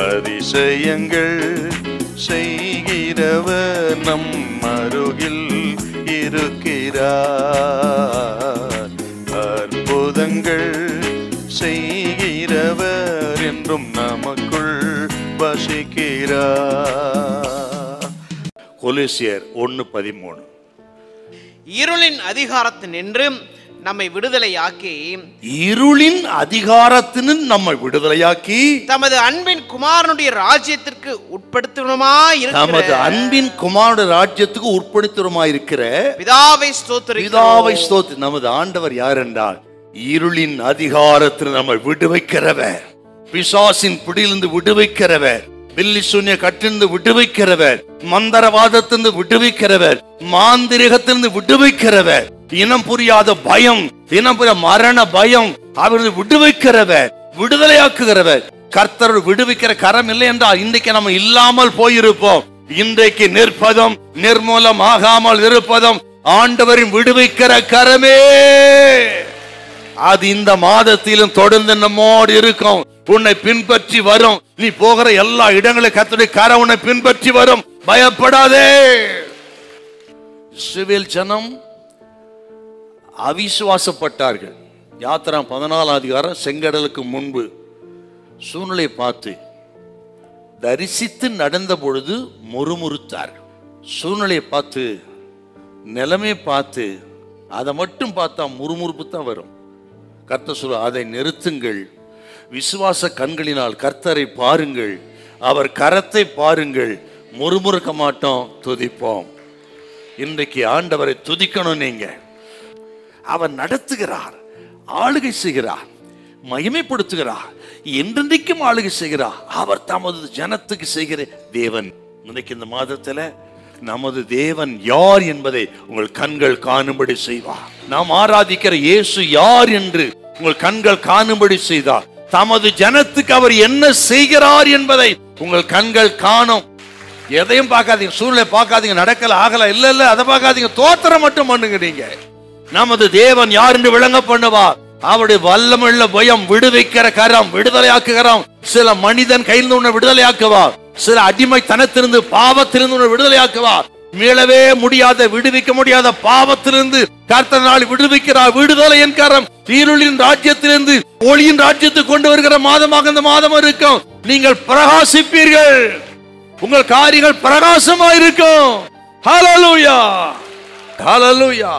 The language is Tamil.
அதிசயங்கள் செய்கிறவர் நம் அருகில் இருக்கிறார். அற்புதங்கள் செய்கிறவர் என்றும் நமக்குள் வசிக்கிறார். கொலோசியர் 1:13. இருளின் அதிகாரத்தினின்று நம்மை விடுதலையாக்கி, இருளின் அதிகாரத்தினின்று நம்மை விடுதலையாக்கி தமது அன்பின் குமாரனுடைய ராஜ்யத்திற்கு உட்படுத்துவமாயிருக்கிற, தமது அன்பின் குமாரனுடைய ராஜ்யத்துக்கு உட்படுத்துவமாயிருக்கிற பிதாவை ஸ்தோத்திரிக்கிறோம். பிதாவை ஸ்தோத்திரி. நமது ஆண்டவர் யார் என்றால் இருளின் அதிகாரத்தில் நம்மை விடுவிக்கிறவர், பிசாசின் பிடியிலிருந்து விடுவிக்கிறவர், பில்லி சூன்ய கட்டிலிருந்து விடுவிக்கிறவர், மந்திரவாதத்திலிருந்து விடுவிக்கிறவர், மாந்திரிகத்திலிருந்து விடுவிக்கிறவர், இனம் புரியாத பயம், இனம் புரியாத மரண பயம் அவர்கள் விடுவிக்கிறவர், விடுதலையாக்குகிறவர். கர்த்தர் விடுவிக்கிற கரம் இல்லை என்றால் இன்றைக்கு நம்ம இல்லாமல் போயிருப்போம். இன்றைக்கு நிற்பதும் நிர்மூலம் ஆகாமல் இருப்பதும் ஆண்டவரின் விடுவிக்கிற கரமே. அது இந்த மாதத்திலும் தொடர்ந்து நம்மோடு இருக்கும், உன்னை பின்பற்றி வரும். நீ போகிற எல்லா இடங்களிலும் கர்த்தருடைய கரம் உன்னை பின்பற்றி வரும். பயப்படாதே. இஸ்ரவேல் ஜனம் அவிசுவாசப்பட்டார்கள். யாத்திரா 14 அதிகாரம் செங்கடலுக்கு முன்பு சூழ்நிலை பார்த்து தரிசித்து நடந்த பொழுது முறுமுறுத்தார்கள். சூழ்நிலையை பார்த்து நிலைமை பார்த்து அதை மட்டும் பார்த்தா முறுமுறுப்பு தான் வரும். கர்த்தர் சொல்ல, அதை நிறுத்துங்கள், விசுவாச கண்களினால் கர்த்தரை பாருங்கள், அவர் கரத்தை பாருங்கள், முறுமுறுக்க மாட்டோம், துதிப்போம். இன்றைக்கு ஆண்டவரை துதிக்கணும். நீங்க அவர் நடத்துகிறார், ஆளுகை செய்கிறார், மகிமைப்படுத்துகிறார், என்றென்றைக்கும் ஆளுகை செய்கிறார். அவர் தமது ஜனத்துக்கு செய்கிற தேவன். இன்னைக்கு இந்த மாதத்துல நமது தேவன் யார் என்பதை உங்கள் கண்கள் காணும்படி செய்வார். நாம் ஆராதிக்கிற இயேசு யார் என்று உங்கள் கண்கள் காணும்படி செய்தார். தமது ஜனத்துக்கு அவர் என்ன செய்கிறார் என்பதை உங்கள் கண்கள் காணும். எதையும் பார்க்காதீங்க, சூழ்நிலை பார்க்காதீங்க, நடக்கல ஆகல இல்ல இல்ல அதை பார்க்காதீங்க, தோத்திரம் மட்டும் பண்ணுங்க. நீங்க நமது தேவன் யார் என்று விளங்க பண்ணுவார். அவருடைய வல்லமுள்ள பயம், விடுவிக்கிற கரம், விடுதலையாக்குகிறோம். சில மனிதன் கையில் உன்னை விடுதலையாக்குவார், சில அடிமைத்தனத்திலிருந்து பாவத்திலிருந்து உன்னை விடுதலையாக்குவார். மீளவே முடியாத, விடுவிக்க முடியாத பாவத்திலிருந்து கர்த்தர் நாள் விடுவிக்கிறார். விடுதலையின் கரம் இருளின் ராஜ்யத்திலிருந்து ஒளியின் ராஜ்யத்துக்கு கொண்டு வருகிற மாதமாக இந்த மாதம் இருக்கும். நீங்கள் பிரகாசிப்பீர்கள், உங்கள் காரியங்கள் பிரகாசமாக இருக்கும். ஹல்லேலூயா, ஹல்லேலூயா.